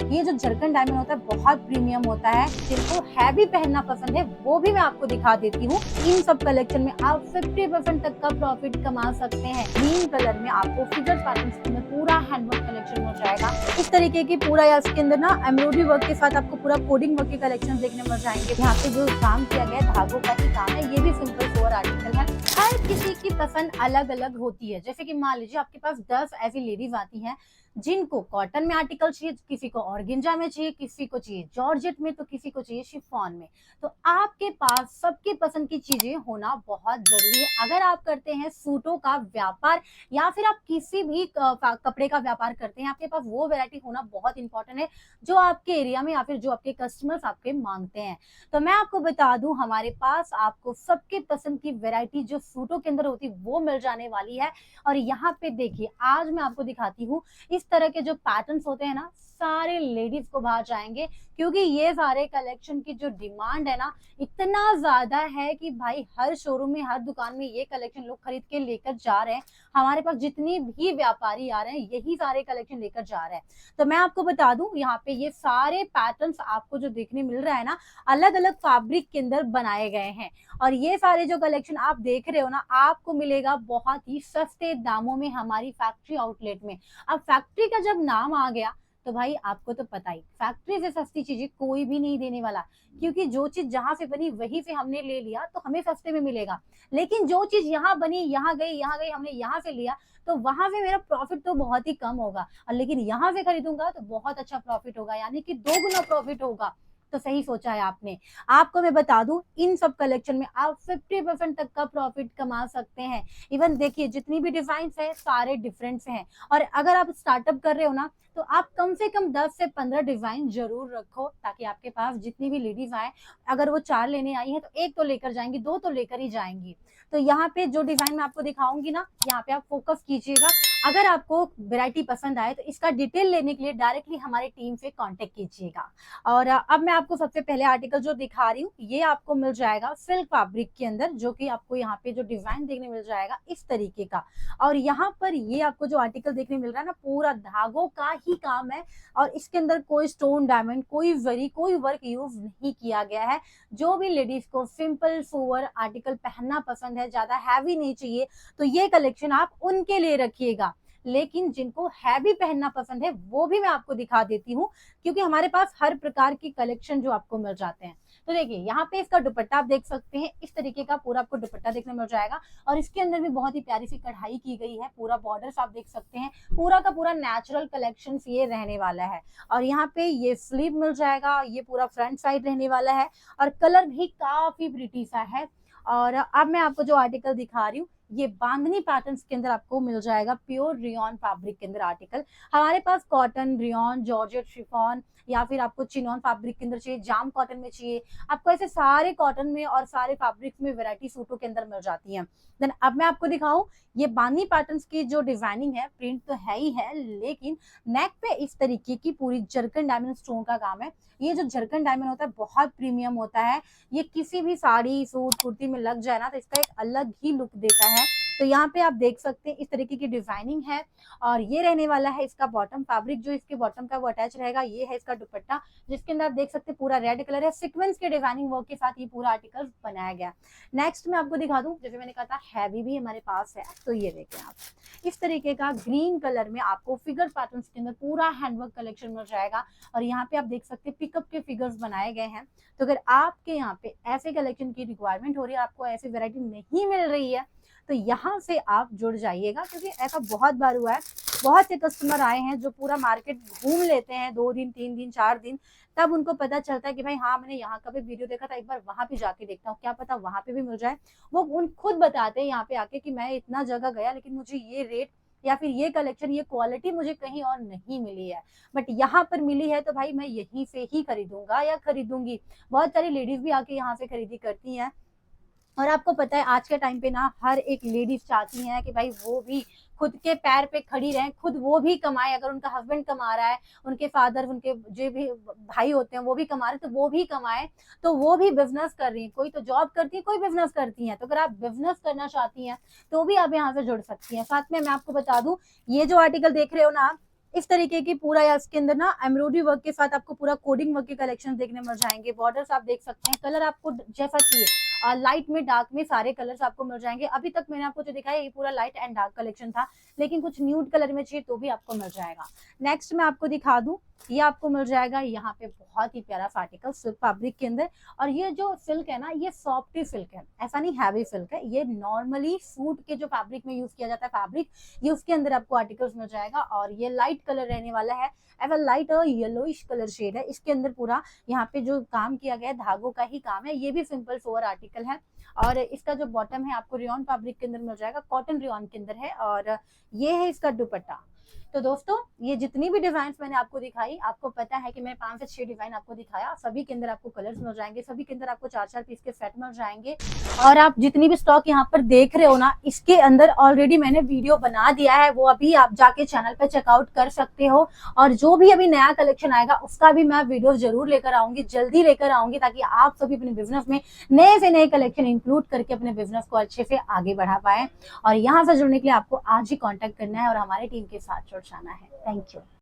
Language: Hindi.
ये जो जरकन डायमंड होता है बहुत प्रीमियम होता है, जिनको हैवी पहनना पसंद है वो भी मैं आपको दिखा देती हूँ। इन सब कलेक्शन में आप 50% तक का प्रॉफिट कमा सकते हैं। ग्रीन कलर में आपको फिगर पैटर्न में पूरा हैंडवर्क कलेक्शन हो जाएगा। इस तरीके की पूरा इसके अंदर ना एम्ब्रॉयडरी वर्क के साथ आपको पूरा कोडिंग वर्क के कलेक्शन देखने मिल जाएंगे। यहाँ पे जो काम किया गया है धागों का ही काम है, ये भी सिंपल सोवर आर्टिकल है। हर किसी की पसंद अलग अलग होती है। जैसे कि मान लीजिए आपके पास 10 ऐसी लेडीज आती हैं जिनको कॉटन में आर्टिकल चाहिए, किसी को ऑर्गेंजा में चाहिए, किसी को चाहिए जॉर्जेट में, तो किसी को चाहिए शिफॉन में। तो आपके पास सबकी पसंद की चीजें होना बहुत जरूरी है। अगर आप करते हैं सूटों का व्यापार या फिर आप किसी भी कपड़े का व्यापार करते हैं, आपके पास वो वैरायटी होना बहुत इंपॉर्टेंट है जो आपके एरिया में या फिर जो आपके कस्टमर्स आपके मांगते हैं। तो मैं आपको बता दूं, हमारे पास आपको सबके पसंद की वैरायटी जो सूटों के अंदर होती वो मिल जाने वाली है। और यहाँ पे देखिए, आज मैं आपको दिखाती हूँ इस तरह के जो पैटर्न्स होते हैं ना, सारे लेडीज को बाहर जाएंगे, क्योंकि ये सारे कलेक्शन की जो डिमांड है ना इतना ज्यादा है कि भाई हर शोरूम में, हर दुकान में ये कलेक्शन लोग खरीद के लेकर जा रहे हैं। हमारे पास जितनी भी व्यापारी आ रहे हैं यही सारे कलेक्शन लेकर जा रहे हैं। तो मैं आपको बता दूं, यहाँ पे ये सारे पैटर्न्स आपको जो देखने मिल रहा है ना, अलग अलग फैब्रिक के अंदर बनाए गए हैं। और ये सारे जो कलेक्शन आप देख रहे हो ना, आपको मिलेगा बहुत ही सस्ते दामों में हमारी फैक्ट्री आउटलेट में। अब फैक्ट्री का जब नाम आ गया तो भाई आपको तो पता ही, फैक्ट्री से सस्ती चीजें कोई भी नहीं देने वाला, क्योंकि जो चीज जहां से बनी वहीं से हमने ले लिया तो हमें सस्ते में मिलेगा। लेकिन जो चीज यहाँ बनी, यहाँ गई, हमने यहाँ से लिया, तो वहां से मेरा प्रॉफिट तो बहुत ही कम होगा। और लेकिन यहाँ से खरीदूंगा तो बहुत अच्छा प्रॉफिट होगा, यानी कि 2 गुना प्रॉफिट होगा। तो सही सोचा है आपने। आपको मैं बता दूं, इन सब कलेक्शन में आप 50% तक का प्रॉफिट कमा सकते हैं। इवन देखिए, जितनी भी डिजाइन है सारे डिफरेंट हैं। और अगर आप स्टार्टअप कर रहे हो ना, तो आप कम से कम 10 से 15 डिजाइन जरूर रखो, ताकि आपके पास जितनी भी लेडीज आए, अगर वो 4 लेने आई है तो 1 तो लेकर जाएंगी, 2 तो लेकर ही जाएंगी। तो यहाँ पे जो डिजाइन मैं आपको दिखाऊंगी ना, यहाँ पे आप फोकस कीजिएगा। अगर आपको वैरायटी पसंद आए तो इसका डिटेल लेने के लिए डायरेक्टली हमारी टीम से कांटेक्ट कीजिएगा। और अब मैं आपको सबसे पहले आर्टिकल जो दिखा रही हूँ, ये आपको मिल जाएगा सिल्क फैब्रिक के अंदर, जो कि आपको यहाँ पे जो डिजाइन देखने मिल जाएगा इस तरीके का। और यहाँ पर ये आपको जो आर्टिकल देखने मिल रहा है ना, पूरा धागों का ही काम है। और इसके अंदर कोई स्टोन, डायमंड, कोई जरी, कोई वर्क यूज नहीं किया गया है। जो भी लेडीज को सिंपल सोवर आर्टिकल पहनना पसंद है, ज्यादा हैवी नहीं चाहिए, तो ये कलेक्शन आप उनके लिए रखिएगा। लेकिन जिनको हैवी पहनना पसंद है वो भी मैं आपको दिखा देती हूँ, क्योंकि हमारे पास हर प्रकार की कलेक्शन जो आपको मिल जाते हैं। तो देखिए, यहाँ पे इसका दुपट्टा आप देख सकते हैं, इस तरीके का पूरा आपको दुपट्टा देखने मिल जाएगा। और इसके अंदर भी बहुत ही प्यारी सी कढ़ाई की गई है, पूरा बॉर्डर्स आप देख सकते हैं, पूरा का पूरा नेचुरल कलेक्शन ये रहने वाला है। और यहाँ पे ये स्लीव मिल जाएगा, ये पूरा फ्रंट साइड रहने वाला है। और कलर भी काफी प्रिटी सा है। और अब मैं आपको जो आर्टिकल दिखा रही हूँ, ये बांधनी पैटर्न्स के अंदर आपको मिल जाएगा, प्योर रियॉन फैब्रिक के अंदर आर्टिकल। हमारे पास कॉटन, रियॉन, जॉर्जेट, शिफॉन, या फिर आपको चिनॉन फैब्रिक के अंदर चाहिए, जाम कॉटन में चाहिए, आपको ऐसे सारे कॉटन में और सारे फैब्रिक में वैरायटी सूटों के अंदर मिल जाती है। देन अब मैं आपको दिखाऊं, ये बांधनी पैटर्न्स की जो डिजाइनिंग है, प्रिंट तो है ही है, लेकिन नेक पे इस तरीके की पूरी जरकन डायमंड स्टोन का काम है। ये जो जरकन डायमंड होता है बहुत प्रीमियम होता है। ये किसी भी साड़ी, सूट, कुर्ती में लग जाए ना, तो इसका एक अलग ही लुक देता है। तो यहाँ पे आप देख सकते हैं इस तरीके की डिजाइनिंग है। और ये रहने वाला है इसका बॉटम फैब्रिक, जो इसके बॉटम का वो अटैच रहेगा। ये है इसका दुपट्टा, जिसके अंदर आप देख सकते हैं पूरा रेड कलर है, सीक्वेंस के डिजाइनिंग वर्क के साथ ये पूरा आर्टिकल बनाया गया। नेक्स्ट मैं आपको दिखा दूं, जैसे मैंने कहा था हैवी भी हमारे पास है, तो ये देखें आप, इस तरीके का ग्रीन कलर में आपको फिगर पैटर्न्स के अंदर पूरा हैंडवर्क कलेक्शन मिल जाएगा। और यहाँ पे आप देख सकते हैं पिकअप के फिगर्स बनाए गए हैं। तो अगर आपके यहाँ पे ऐसे कलेक्शन की रिक्वायरमेंट हो रही है, आपको ऐसी वैरायटी नहीं मिल रही है, तो यहाँ से आप जुड़ जाइएगा, क्योंकि ऐसा बहुत बार हुआ है। बहुत से कस्टमर आए हैं जो पूरा मार्केट घूम लेते हैं 2 दिन, 3 दिन, 4 दिन, तब उनको पता चलता है कि भाई हाँ, मैंने यहाँ का भी वीडियो देखा था, एक बार वहां पे जाके देखता हूँ, क्या पता वहां पे भी मिल जाए। वो उन खुद बताते हैं यहाँ पे आके कि मैं इतना जगह गया, लेकिन मुझे ये रेट या फिर ये कलेक्शन, ये क्वालिटी मुझे कहीं और नहीं मिली है, बट यहाँ पर मिली है, तो भाई मैं यहीं से ही खरीदूंगा या खरीदूंगी। बहुत सारी लेडीज भी आके यहाँ से खरीदी करती हैं। और आपको पता है आज के टाइम पे ना हर एक लेडीज चाहती है कि भाई वो भी खुद के पैर पे खड़ी रहें, खुद वो भी कमाए। अगर उनका हस्बैंड कमा रहा है, उनके फादर, उनके जो भी भाई होते हैं वो भी कमा रहे हैं, तो वो भी कमाए। तो वो भी बिजनेस कर रही है, कोई तो जॉब करती है, कोई बिजनेस करती है। तो अगर आप बिजनेस करना चाहती हैं तो भी आप यहाँ से जुड़ सकती हैं। साथ में मैं आपको बता दूं, ये जो आर्टिकल देख रहे हो ना, इस तरीके की पूरा या इसके अंदर ना एम्ब्रॉयडरी वर्क के साथ आपको पूरा कोडिंग वर्क के कलेक्शन देखने मिल जाएंगे। बॉर्डर्स आप देख सकते हैं, कलर आपको जैसा चाहिए लाइट में डार्क में सारे कलर्स आपको मिल जाएंगे। अभी तक मैंने आपको जो दिखाया ये पूरा लाइट एंड डार्क कलेक्शन था, लेकिन कुछ न्यूड कलर में चाहिए तो भी आपको मिल जाएगा। नेक्स्ट मैं आपको दिखा दूं, ये आपको मिल जाएगा यहाँ पे बहुत ही प्यारा आर्टिकल सिल्क फैब्रिक के अंदर। और ये जो सिल्क है ना, ये सॉफ्ट सिल्क है, ऐसा नहीं हैवी सिल्क है। ये नॉर्मली सूट के जो फैब्रिक में यूज किया जाता है फैब्रिक, ये उसके अंदर आपको आर्टिकल्स मिल जाएगा। और ये लाइट कलर रहने वाला है, ऐसा लाइट और येलोइश कलर शेड है। इसके अंदर पूरा यहाँ पे जो काम किया गया है धागों का ही काम है। ये भी सिंपल सोवर आर्टिकल है। और इसका जो बॉटम है आपको रियॉन फैब्रिक के अंदर मिल जाएगा, कॉटन रियॉन के अंदर है। और ये है इसका दुपट्टा। तो दोस्तों ये जितनी भी डिजाइन मैंने आपको दिखाई, आपको पता है कि मैंने 5 से 6 डिजाइन आपको दिखाया, सभी के अंदर आपको कलर्स मिल जाएंगे, सभी के अंदर आपको 4-4 पीस के सेट मिल जाएंगे। और आप जितनी भी स्टॉक यहाँ पर देख रहे हो ना, इसके अंदर ऑलरेडी मैंने वीडियो बना दिया है, वो अभी आप जाके चैनल पे चेकआउट कर सकते हो। और जो भी अभी नया कलेक्शन आएगा उसका भी मैं वीडियो जरूर लेकर आऊंगी, जल्दी लेकर आऊंगी, ताकि आप सभी अपने बिजनेस में नए से नए कलेक्शन इंक्लूड करके अपने बिजनेस को अच्छे से आगे बढ़ा पाए। और यहाँ से जुड़ने के लिए आपको आज ही कॉन्टेक्ट करना है और हमारे टीम के साथ जुड़ जाना है। Thank you.